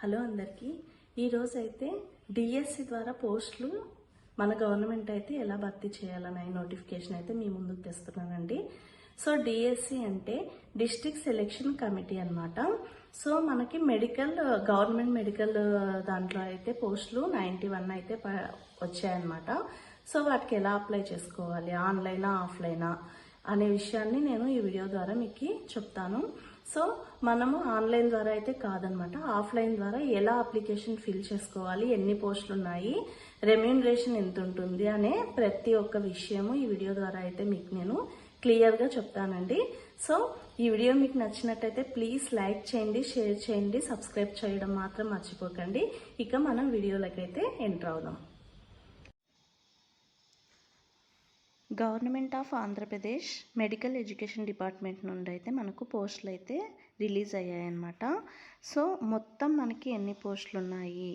Hello అందరికీ. ఈరోజైతే DSC ద్వారా పోస్టులు మన గవర్నమెంట్ అయితే ఎలా భర్తీ చేయాలనే నోటిఫికేషన్ అయితే మీ ముందుకు తెస్తున్నానండి. సో డిఎస్సి అంటే డిస్ట్రిక్ట్ సెలెక్షన్ కమిటీ అన్నమాట. సో మనకి గవర్నమెంట్ మెడికల్ దాంట్లో అయితే పోస్టులు 91 అయితే వచ్చాయన్నమాట. సో వాటికి ఎలా అప్లై చేసుకోవాలి, ఆన్లైనా ఆఫ్లైనా అనే విషయాన్ని నేను ఈ వీడియో ద్వారా మీకు చెప్తాను. సో మనము ఆన్లైన్ ద్వారా అయితే కాదనమాట, ఆఫ్లైన్ ద్వారా ఎలా అప్లికేషన్ ఫిల్ చేసుకోవాలి, ఎన్ని పోస్టులు ఉన్నాయి, రెమ్యూనరేషన్ ఎంత ఉంటుంది అనే ప్రతి ఒక్క విషయము ఈ వీడియో ద్వారా అయితే మీకు నేను క్లియర్గా చెప్తానండి. సో ఈ వీడియో మీకు నచ్చినట్టయితే ప్లీజ్ లైక్ చేయండి, షేర్ చేయండి, సబ్స్క్రైబ్ చేయడం మాత్రం మర్చిపోకండి. ఇక మనం వీడియోలకైతే ఎంటర్ అవుదాం. Government of Andhra Pradesh medical education department నుండి అయితే మనకు పోస్టులు అయితే రిలీజ్ అయ్యాయన్నమాట. సో మొత్తం మనకి ఎన్ని పోస్టులు ఉన్నాయి,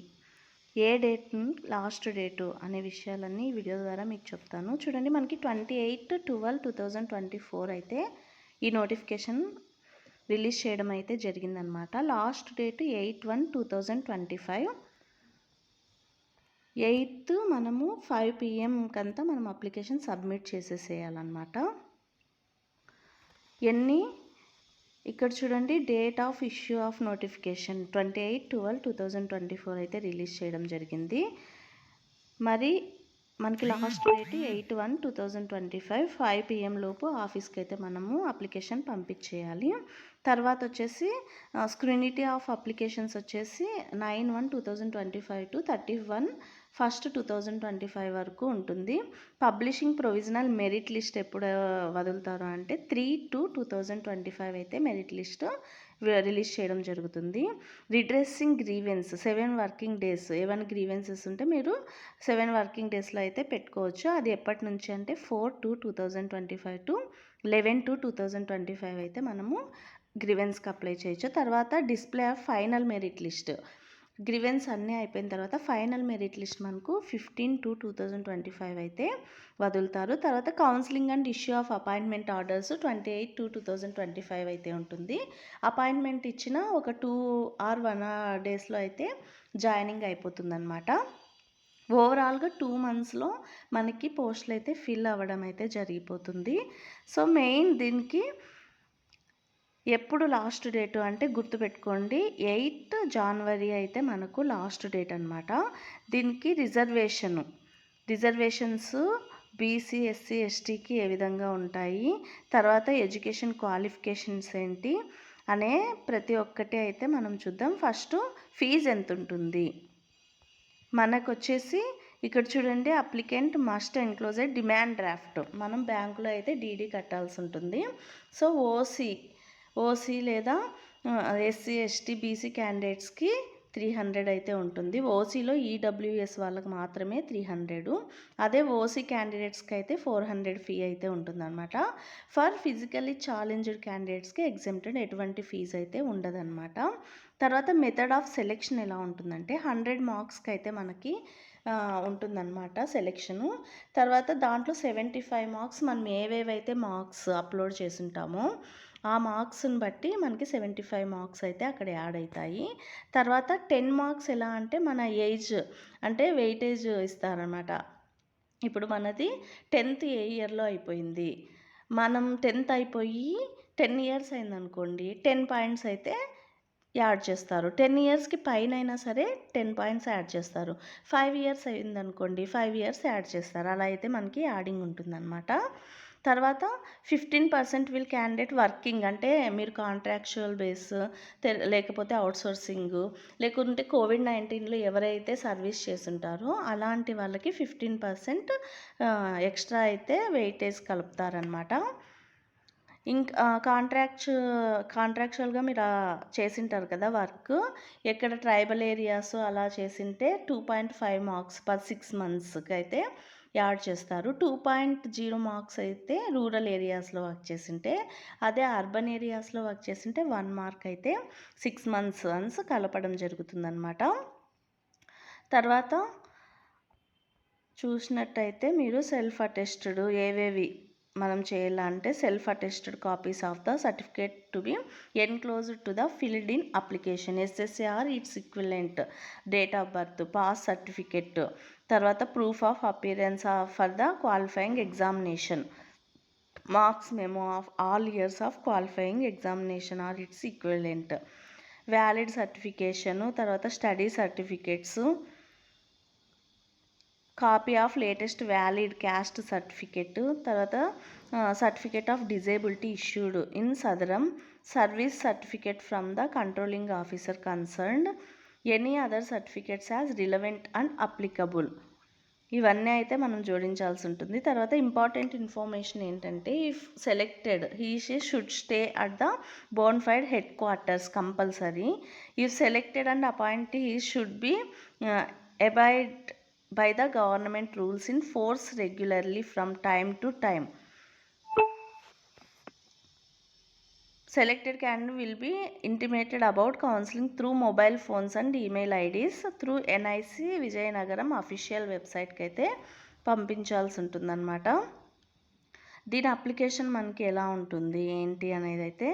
ఏ డేట్ లాస్ట్ డేటు అనే విషయాలన్నీ ఈ వీడియో ద్వారా మీకు చెప్తాను. చూడండి, మనకి 28/12/2024 అయితే ఈ నోటిఫికేషన్ రిలీజ్ చేయడం అయితే జరిగిందనమాట. Last date 8/1/2025. 8th మనము 5 PM కంతా మనం అప్లికేషన్ సబ్మిట్ చేసేసేయాలన్నమాట. ఇక్కడ చూడండి, date of issue of notification 28/12/2024 అయితే రిలీజ్ చేయడం జరిగింది. మరి మనకి లాస్ట్ డేట్ 8/1/2025 5 PM లోపు ఆఫీస్కి అయితే మనము అప్లికేషన్ పంపించేయాలి. తర్వాత వచ్చేసి స్క్రూనిటీ ఆఫ్ అప్లికేషన్స్ వచ్చేసి 9/1/2025 to 31/1/2025 వరకు ఉంటుంది. పబ్లిషింగ్ ప్రొవిజనల్ మెరిట్ లిస్ట్ ఎప్పుడు వదులుతారు అంటే 3/2/2025 అయితే మెరిట్ లిస్ట్ రిలీజ్ చేయడం జరుగుతుంది. రిడ్రెస్సింగ్ గ్రీవెన్స్ 7 వర్కింగ్ డేస్, ఏమైనా గ్రీవెన్సెస్ ఉంటే మీరు 7 వర్కింగ్ డేస్లో అయితే పెట్టుకోవచ్చు. అది ఎప్పటి నుంచి అంటే 4/2/2025 to 11/2/2025 అయితే మనము గ్రీవెన్స్కి అప్లై చేయొచ్చు. తర్వాత display of final merit list, grievance అన్నీ అయిపోయిన తర్వాత ఫైనల్ మెరిట్ లిస్ట్ మనకు 15/2/2025 అయితే వదులుతారు. తర్వాత counselling and issue of appointment orders 28/2/2025 అయితే ఉంటుంది. అపాయింట్మెంట్ ఇచ్చిన ఒక 2 or 1 డేస్లో అయితే జాయినింగ్ అయిపోతుందన్నమాట. ఓవరాల్గా 2 monthsలో మనకి పోస్టులు అయితే ఫిల్ అవ్వడం అయితే జరిగిపోతుంది. సో మెయిన్ దీనికి ఎప్పుడు లాస్ట్ డేటు అంటే గుర్తుపెట్టుకోండి, 8 January అయితే మనకు లాస్ట్ డేట్ అనమాట. దీనికి రిజర్వేషన్స్ బీసీ, ఎస్సీ, ఎస్టీకి ఏ విధంగా ఉంటాయి, తర్వాత ఎడ్యుకేషన్ క్వాలిఫికేషన్స్ ఏంటి అనే ప్రతి ఒక్కటి అయితే మనం చూద్దాం. ఫస్ట్ ఫీజు ఎంత ఉంటుంది మనకు వచ్చేసి, ఇక్కడ చూడండి, అప్లికెంట్ మస్ట్ ఎన్క్లోజ్ ఏ డిమాండ్ డ్రాఫ్ట్. మనం బ్యాంకులో అయితే డీడీ కట్టాల్సి ఉంటుంది. సో ఓసీ లేదా ఎస్సీ, ఎస్టీ, బీసీ క్యాండిడేట్స్కి 300 అయితే ఉంటుంది. ఓసీలో ఈడబ్ల్యూఎస్ వాళ్ళకి మాత్రమే 300. అదే ఓసీ క్యాండిడేట్స్కి అయితే 400 ఫీ అయితే ఉంటుందన్నమాట. ఫర్ ఫిజికల్లీ ఛాలెంజ్డ్ క్యాండిడేట్స్కి ఎగ్జెంప్టెడ్ ఎటువంటి ఫీజు అయితే ఉండదన్నమాట. తర్వాత మెథడ్ ఆఫ్ సెలెక్షన్ ఎలా ఉంటుందంటే 100 మార్క్స్కి అయితే మనకి ఉంటుందన్నమాట సెలెక్షను. తర్వాత దాంట్లో 75 మార్క్స్ మనం ఏవేవైతే మార్క్స్ అప్లోడ్ చేసి ఉంటామో ఆ మార్క్స్ని బట్టి మనకి 75 మార్క్స్ అయితే అక్కడ యాడ్ అవుతాయి. తర్వాత 10 మార్క్స్ ఎలా అంటే మన ఏజ్ అంటే వెయిటేజ్ ఇస్తారనమాట. ఇప్పుడు మనది 10th ఏ ఇయర్లో అయిపోయింది, మనం 10th అయిపోయి 10 years అయిందనుకోండి, 10 points అయితే యాడ్ చేస్తారు. 10 yearsకి పైన అయినా సరే 10 points యాడ్ చేస్తారు. 5 years అయిందనుకోండి 5 years యాడ్ చేస్తారు. అలా అయితే మనకి యాడింగ్ ఉంటుందన్నమాట. తర్వాత 15% విల్ క్యాండిడేట్ వర్కింగ్, అంటే మీరు కాంట్రాక్చువల్ బేస్ లేకపోతే అవుట్సోర్సింగ్ లేకుంటే COVID-19లో ఎవరైతే సర్వీస్ చేస్తుంటారో అలాంటి వాళ్ళకి 15% ఎక్స్ట్రా అయితే వెయిటేజ్ కలుపుతారనమాట. ఇంకా కాంట్రాక్చువల్గా మీరు చేసింటారు కదా వర్క్, ఎక్కడ ట్రైబల్ ఏరియాస్ అలా చేసింటే 2.5 marks per 6 monthsకి అయితే యాడ్ చేస్తారు. 2.0 marks అయితే రూరల్ ఏరియాస్లో వర్క్ చేసింటే, అదే అర్బన్ ఏరియాస్లో వర్క్ చేసింటే 1 mark అయితే 6 months వన్స్ కలపడం జరుగుతుందన్నమాట. తర్వాత చూసినట్టయితే మీరు సెల్ఫ్ అటెస్టెడ్ ఏవేవి మనం చేయాలంటే self attested copies of the certificate to be enclosed to the filled in application SSC or its equivalent, date of birth, pass certificate, తర్వాత proof of appearance for the qualifying examination, marks memo of all years of qualifying examination or its equivalent, valid certification, తర్వాత study certificates, copy of latest valid caste certificate, తర్వాత certificate of disability issued in Sadaram, service certificate from the controlling officer concerned, any other certificates as relevant and applicable. ఇవన్నీ అయితే మనం జోడించాల్సి ఉంటుంది. తర్వాత important information ఏంటంటే, if selected she should stay at the bonafide headquarters compulsory. If selected and appointee should be abide by the government rules in force regularly from time to time. Selected candidate will be intimated about counseling through mobile phones and email IDs through NIC Vizianagaram official వెబ్సైట్కి అయితే పంపించాల్సి ఉంటుందన్నమాట. దీని application మనకి ఎలా ఉంటుంది ఏంటి అనేది అయితే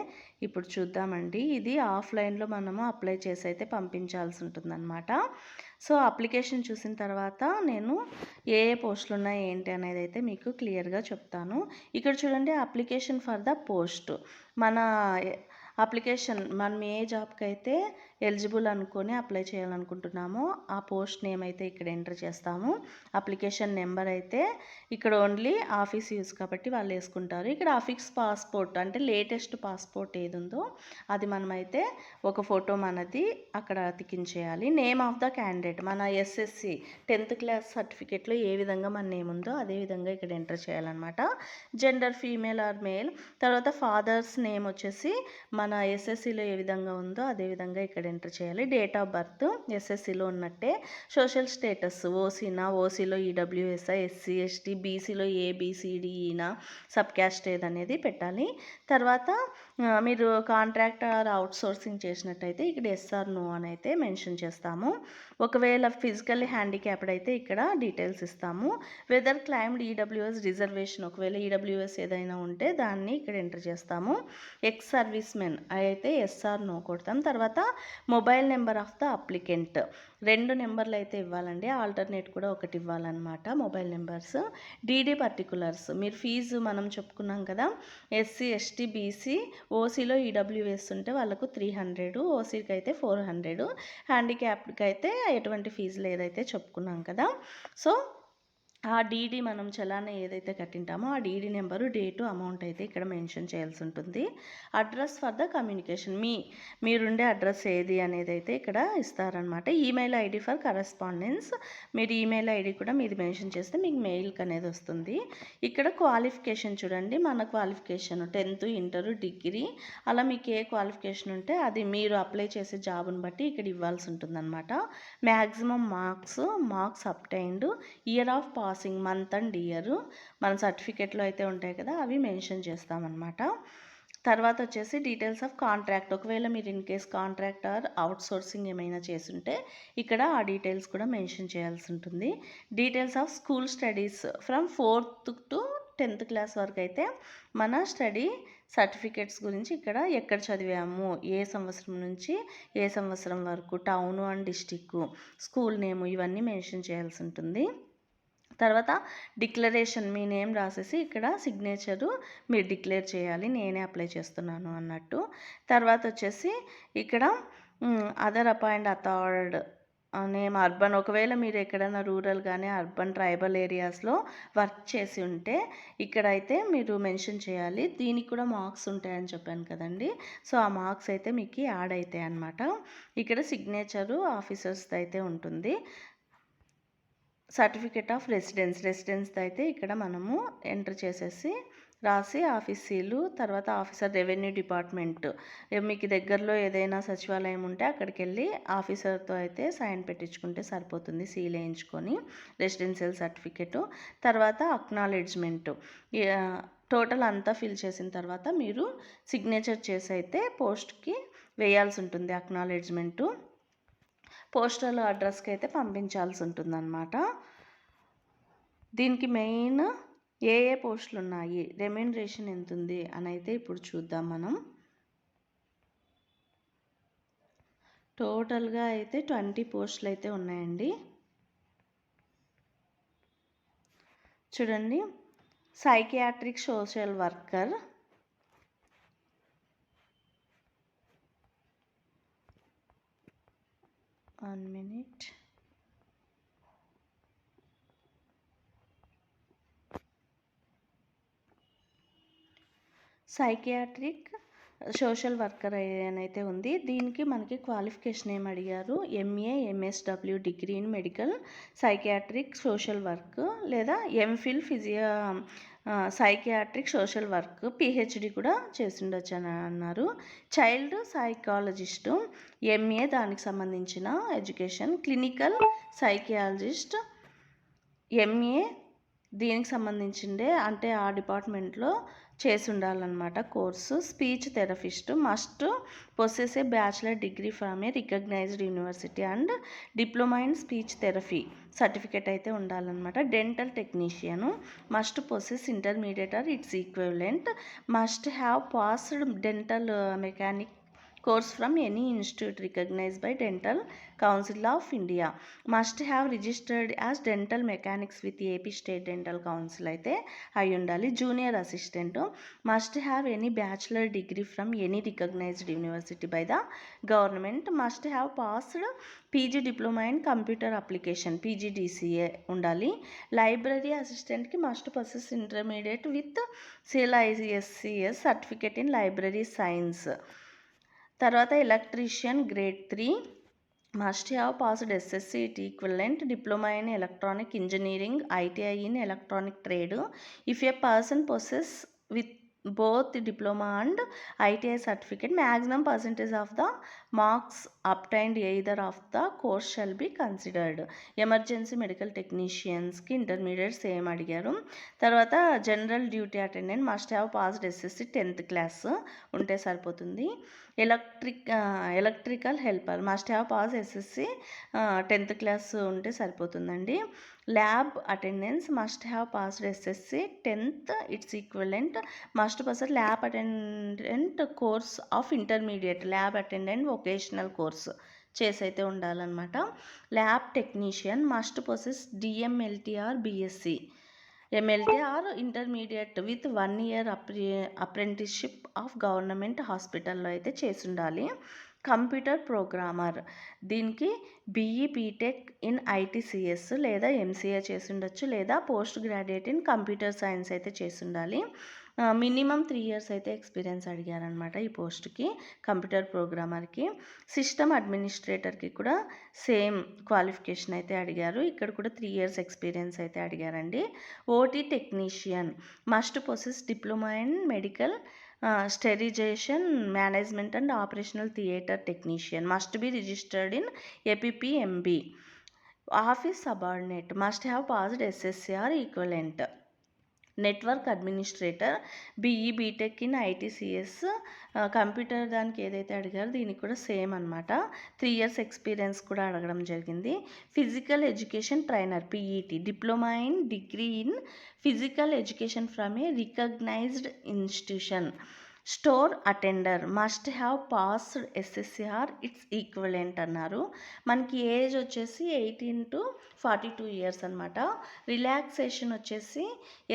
ఇప్పుడు చూద్దామండి. ఇది ఆఫ్లైన్లో మనము అప్లై చేసి అయితే పంపించాల్సి ఉంటుందన్నమాట. సో అప్లికేషన్ చూసిన తర్వాత నేను ఏ పోస్టులు ఉన్నాయి ఏంటి అనేది అయితే మీకు క్లియర్గా చెప్తాను. ఇక్కడ చూడండి, అప్లికేషన్ ఫర్ ద పోస్ట్. మన అప్లికేషన్ మనం ఏ జాబ్కి అయితే ఎలిజిబుల్ అనుకొని అప్లై చేయాలనుకుంటున్నామో ఆ పోస్ట్ నేమ్ అయితే ఇక్కడ ఎంటర్ చేస్తాము. అప్లికేషన్ నెంబర్ అయితే ఇక్కడ ఓన్లీ ఆఫీస్ యూజ్ కాబట్టి వాళ్ళు వేసుకుంటారు. ఇక్కడ ఆఫీస్ పాస్పోర్ట్ అంటే లేటెస్ట్ పాస్పోర్ట్ ఏది ఉందో అది మనమైతే ఒక ఫోటో మనది అక్కడ అతికించేయాలి. నేమ్ ఆఫ్ ద క్యాండిడేట్ మన ఎస్ఎస్సి 10th క్లాస్ సర్టిఫికేట్లో ఏ విధంగా మన నేమ్ ఉందో అదే విధంగా ఇక్కడ ఎంటర్ చేయాలన్నమాట. Gender female or male. తర్వాత ఫాదర్స్ నేమ్ వచ్చేసి మన ఎస్ఎస్సిలో ఏ విధంగా ఉందో అదే విధంగా ఇక్కడ ఎంటర్ చేయాలి. డేట్ ఆఫ్ బర్త్ ఎస్ఎస్సిలో ఉన్నట్టే. సోషల్ స్టేటస్ ఓసీనా, ఓసీలో ఈడబ్ల్యూఎస్ఐ, ఎస్సీ ఎస్టీ, బీసీలో ఏబిసిడిఈనా, సబ్ క్యాస్ట్ ఏదనేది పెట్టాలి. తర్వాత మీరు కాంట్రాక్ట్ ఆర్ అవుట్సోర్సింగ్ చేసినట్టయితే ఇక్కడ ఎస్ఆర్ నో అని అయితే మెన్షన్ చేస్తాము. ఒకవేళ ఫిజికల్లీ హ్యాండిక్యాప్డ్ అయితే ఇక్కడ డీటెయిల్స్ ఇస్తాము. వెదర్ క్లైమ్డ్ ఈడబ్ల్యూఎస్ రిజర్వేషన్, ఒకవేళ ఈడబ్ల్యూఎస్ ఏదైనా ఉంటే దాన్ని ఇక్కడ ఎంటర్ చేస్తాము. ఎక్స్ సర్వీస్ మెన్ అయితే ఎస్ఆర్ నో కొడతాం. తర్వాత mobile number of the applicant 2 నెంబర్లు అయితే ఇవ్వాలండి, ఆల్టర్నేట్ కూడా ఒకటి ఇవ్వాలన్నమాట మొబైల్ నెంబర్స్. డీడీ పర్టికులర్స్, మీరు ఫీజు మనం చెప్పుకున్నాం కదా, ఎస్సీ ఎస్టీ బీసీ ఓసీలో ఈడబ్ల్యూఎస్ ఉంటే వాళ్ళకు 300, ఓసీకి అయితే 400, హ్యాండిక్యాప్డ్కి అయితే ఎటువంటి ఫీజులు ఏదైతే చెప్పుకున్నాం కదా. సో ఆ డీడీ మనం చలానా ఏదైతే కట్టింటామో ఆ డీడీ నెంబరు, డేటు, అమౌంట్ అయితే ఇక్కడ మెన్షన్ చేయాల్సి ఉంటుంది. అడ్రస్ ఫర్ ద కమ్యూనికేషన్, మీరుండే అడ్రస్ ఏది అనేది అయితే ఇక్కడ ఇస్తారనమాట. ఈమెయిల్ ఐడి ఫర్ కరెస్పాండెన్స్, మీరు ఈమెయిల్ ఐడి కూడా మీది మెన్షన్ చేస్తే మీకు మెయిల్కి అనేది వస్తుంది. ఇక్కడ క్వాలిఫికేషన్ చూడండి, మన క్వాలిఫికేషన్ 10th, ఇంటర్, డిగ్రీ అలా మీకు ఏ క్వాలిఫికేషన్ ఉంటే అది మీరు అప్లై చేసే జాబ్ని బట్టి ఇక్కడ ఇవ్వాల్సి ఉంటుందన్నమాట. Maximum marks obtained, year of passing, month and year మన సర్టిఫికేట్లో అయితే ఉంటాయి కదా అవి మెన్షన్ చేస్తామన్నమాట. తర్వాత వచ్చేసి డీటెయిల్స్ ఆఫ్ కాంట్రాక్ట్, ఒకవేళ మీరు in case contract are outsourcing ఏమైనా చేసుంటే ఇక్కడ ఆ డీటెయిల్స్ కూడా మెన్షన్ చేయాల్సి ఉంటుంది. Details of school studies from 4th to 10th class వరకు అయితే మన స్టడీ సర్టిఫికేట్స్ గురించి ఇక్కడ ఎక్కడ చదివాము, ఏ సంవత్సరం నుంచి ఏ సంవత్సరం వరకు, టౌను అండ్ డిస్టిక్, స్కూల్ నేము ఇవన్నీ మెన్షన్ చేయాల్సి ఉంటుంది. తర్వాత డిక్లరేషన్, మీ నేమ్ రాసేసి ఇక్కడ సిగ్నేచరు మీరు డిక్లేర్ చేయాలి, నేనే అప్లై చేస్తున్నాను అన్నట్టు. తర్వాత వచ్చేసి ఇక్కడ అదర్ అపాయింట్ అథార్డ్ నేమ్ అర్బన్, ఒకవేళ మీరు ఎక్కడైనా రూరల్ కానీ అర్బన్ ట్రైబల్ ఏరియాస్లో వర్క్ చేసి ఉంటే ఇక్కడైతే మీరు మెన్షన్ చేయాలి. దీనికి కూడా మార్క్స్ ఉంటాయని చెప్పాను కదండి, సో ఆ మార్క్స్ అయితే మీకు యాడ్ అవుతాయి అన్నమాట. ఇక్కడ సిగ్నేచరు ఆఫీసర్స్ అయితే ఉంటుంది. సర్టిఫికేట్ ఆఫ్ రెసిడెన్స్ అయితే ఇక్కడ మనము ఎంటర్ చేసేసి రాసి ఆఫీస్ సీలు, తర్వాత ఆఫీసర్ రెవెన్యూ డిపార్ట్మెంట్ మీకు దగ్గరలో ఏదైనా సచివాలయం ఉంటే అక్కడికి వెళ్ళి ఆఫీసర్తో అయితే సైన్ పెట్టించుకుంటే సరిపోతుంది, సీల్ వేయించుకొని రెసిడెన్షియల్ సర్టిఫికేటు. తర్వాత అక్నాలెడ్జ్మెంటు, టోటల్ అంతా ఫిల్ చేసిన తర్వాత మీరు సిగ్నేచర్ చేసి అయితే పోస్ట్కి వేయాల్సి ఉంటుంది. అక్నాలెడ్జ్మెంటు పోస్టల్ అడ్రస్కి అయితే పంపించాల్సి ఉంటుందన్నమాట. దీనికి మెయిన్ ఏ ఏ పోస్టులు ఉన్నాయి, రెమ్యూనరేషన్ ఎంత ఉంది అని అయితే ఇప్పుడు చూద్దాం మనం. టోటల్గా అయితే 20 పోస్టులు అయితే ఉన్నాయండి. చూడండి, psychiatric social worker, one minute, psychiatric social worker అయితే ఉంది. దీనికి మనకి క్వాలిఫికేషన్ ఏమి అడిగారు, MA MSW degree in medical psychiatric social work లేదా MPhil psychiatric social work PhD కూడా చేసిండొచ్చు అని అన్నారు. చైల్డ్ సైకాలజిస్టు ఎంఏ దానికి సంబంధించిన ఎడ్యుకేషన్, క్లినికల్ సైకియాలజిస్ట్ ఎంఏ దీనికి సంబంధించిందే అంటే ఆ డిపార్ట్మెంట్లో చేసి ఉండాలన్నమాట course. Speech therapist must possess a bachelor degree from a recognized university and diploma in speech therapy certificate అయితే ఉండాలన్నమాట. Dental technician must possess intermediate or its equivalent, must have passed dental mechanic course from any institute recognized by Dental Council of India, must have registered as dental mechanics with AP State Dental Council అయితే అయి ఉండాలి. Junior assistant must have any bachelor degree from any recognised university by the government, must have passed PG diploma in computer application PGDCA ఉండాలి. Library అసిస్టెంట్కి must possess intermediate with CLISCS certificate in library science. తర్వాత electrician grade 3 must have passed SSC equivalent diploma in electronic engineering ITI in electronic trade. If a person possess with both diploma and ITI certificate, maximum percentage of the marks obtained either of the course shall be considered. Emergency medical టెక్నీషియన్స్కి intermediate same అడిగారు. తర్వాత general duty attendant must have passed SSC 10th class ఉంటే సరిపోతుంది. Electrical helper must have pass SSC 10th class ఉంటే సరిపోతుందండి. Lab attendance must have passed SSC 10th its equivalent, must pass lab attendant course of intermediate lab attendant vocational course చేసి అయితే ఉండాలన్నమాట. Lab technician must possess DMLT or BSc MLT or intermediate with 1 year apprenticeship of government హాస్పిటల్లో అయితే చేసి ఉండాలి. Computer programmer దీనికి BE BTech in ITCS లేదా MCA చేసి ఉండొచ్చు లేదా post graduate in computer science అయితే చేసి ఉండాలి. మినిమం 3 years అయితే ఎక్స్పీరియన్స్ అడిగారనమాట ఈ పోస్ట్కి కంప్యూటర్ ప్రోగ్రామర్కి. సిస్టమ్ అడ్మినిస్ట్రేటర్కి కూడా సేమ్ క్వాలిఫికేషన్ అయితే అడిగారు, ఇక్కడ కూడా 3 years ఎక్స్పీరియన్స్ అయితే అడిగారండి. OT technician must possess diploma in medical sterilization management and operational theatre technician must be registered in APPMB. Office subordinate must have passed SSC or equivalent. Network administrator BE BTech in ITCS computer దానికి ఏదైతే అడిగారో దీనికి కూడా same అనమాట, 3 years experience కూడా అడగడం జరిగింది. Physical education trainer PET diploma in degree in physical education from a recognized institution. Store attender must have passed SSC or its equivalent అన్నారు. మనకి ఏజ్ వచ్చేసి 18 to 42 years అనమాట. రిలాక్సేషన్ వచ్చేసి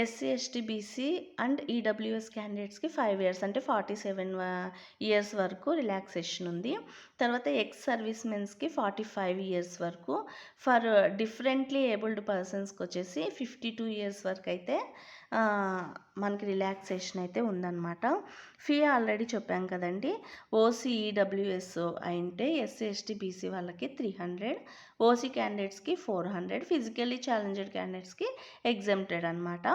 SC ST BC and EWS క్యాండిడేట్స్కి 5 years అంటే 47 years వరకు relaxation ఉంది. తర్వాత ఎక్స్ సర్వీస్ మెన్స్కి 45 years వరకు, ఫర్ డిఫరెంట్లీ ఏబుల్డ్ పర్సన్స్కి వచ్చేసి 52 years వరకు అయితే మనకి రిలాక్సేషన్ అయితే ఉందన్నమాట. ఫీ ఆల్రెడీ చెప్పాం కదండి, OC EWS అయితే SC ST BC వాళ్ళకి 300, OC క్యాండిడేట్స్కి 400, ఫిజికల్లీ ఛాలెంజ్డ్ క్యాండిడేట్స్కి ఎగ్జెంప్టెడ్ అనమాట.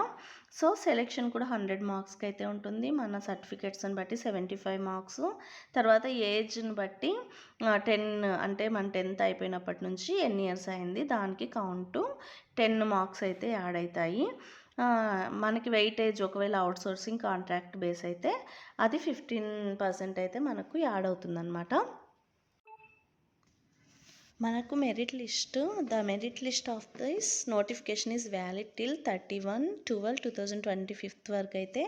సో సెలెక్షన్ కూడా 100 మార్క్స్కి అయితే ఉంటుంది. మన సర్టిఫికేట్స్ని బట్టి 75 మార్క్స్, తర్వాత ఏజ్ని బట్టి 10 అంటే మన 10th అయిపోయినప్పటి నుంచి ఎన్ని ఇయర్స్ అయింది దానికి కౌంటు 10 మార్క్స్ అయితే యాడ్ అవుతాయి. మనకి వెయిటేజ్ ఒకవేళ అవుట్సోర్సింగ్ కాంట్రాక్ట్ బేస్ అయితే అది 15% అయితే మనకు యాడ్ అవుతుందన్నమాట. మనకు the merit list of this notification is valid till 31/12/2025 వరకు అయితే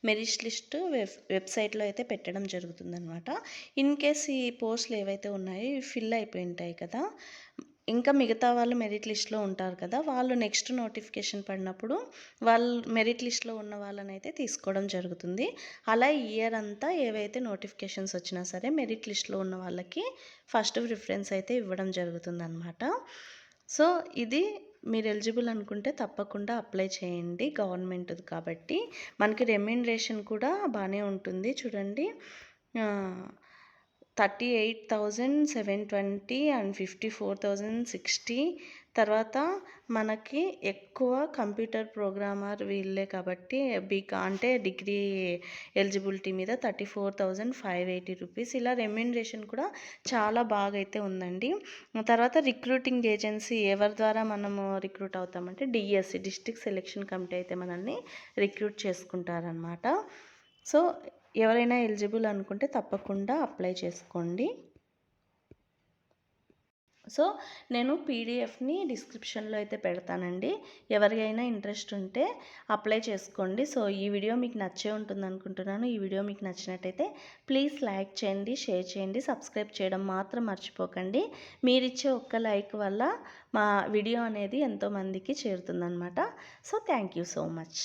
మెరిట్ లిస్ట్ వెబ్సైట్లో అయితే పెట్టడం జరుగుతుందన్నమాట. ఇన్ కేస్ ఈ పోస్టులు ఏవైతే ఉన్నాయో ఇవి ఫిల్ అయిపోయి ఉంటాయి కదా, ఇంకా మిగతా వాళ్ళు మెరిట్ లిస్ట్లో ఉంటారు కదా, వాళ్ళు నెక్స్ట్ నోటిఫికేషన్ పడినప్పుడు వాళ్ళు మెరిట్ లిస్ట్లో ఉన్న వాళ్ళని అయితే తీసుకోవడం జరుగుతుంది. అలా ఇయర్ అంతా ఏవైతే నోటిఫికేషన్స్ వచ్చినా సరే మెరిట్ లిస్ట్లో ఉన్న వాళ్ళకి ఫస్ట్ ప్రిఫరెన్స్ అయితే ఇవ్వడం జరుగుతుందన్నమాట. సో ఇది మీరు ఎలిజిబుల్ అనుకుంటే తప్పకుండా అప్లై చేయండి, గవర్నమెంట్ది కాబట్టి. మనకి రెమ్యూనరేషన్ కూడా బాగానే ఉంటుంది చూడండి. 38,720 అండ్ 54,060. తర్వాత మనకి ఎక్కువ కంప్యూటర్ ప్రోగ్రామర్ వీళ్ళే కాబట్టి అంటే డిగ్రీ ఎలిజిబిలిటీ మీద 34,580 రూపీస్. ఇలా రెమ్యూనరేషన్ కూడా చాలా బాగా అయితే ఉందండి. తర్వాత రిక్రూటింగ్ ఏజెన్సీ ఎవరి ద్వారా మనము రిక్రూట్ అవుతామంటే డిఎస్సి, డిస్ట్రిక్ట్ సెలెక్షన్ కమిటీ అయితే మనల్ని రిక్రూట్ చేసుకుంటారనమాట. సో ఎవరైనా ఎలిజిబుల్ అనుకుంటే తప్పకుండా అప్లై చేసుకోండి. సో నేను పీడిఎఫ్ని డిస్క్రిప్షన్లో అయితే పెడతానండి, ఎవరికైనా ఇంట్రెస్ట్ ఉంటే అప్లై చేసుకోండి. సో ఈ వీడియో మీకు నచ్చే ఉంటుంది అనుకుంటున్నాను. ఈ వీడియో మీకు నచ్చినట్టయితే ప్లీజ్ లైక్ చేయండి, షేర్ చేయండి, సబ్స్క్రైబ్ చేయడం మాత్రం మర్చిపోకండి. మీరిచ్చే ఒక్క లైక్ వల్ల మా వీడియో అనేది ఎంతోమందికి చేరుతుందన్నమాట. So thank you so much.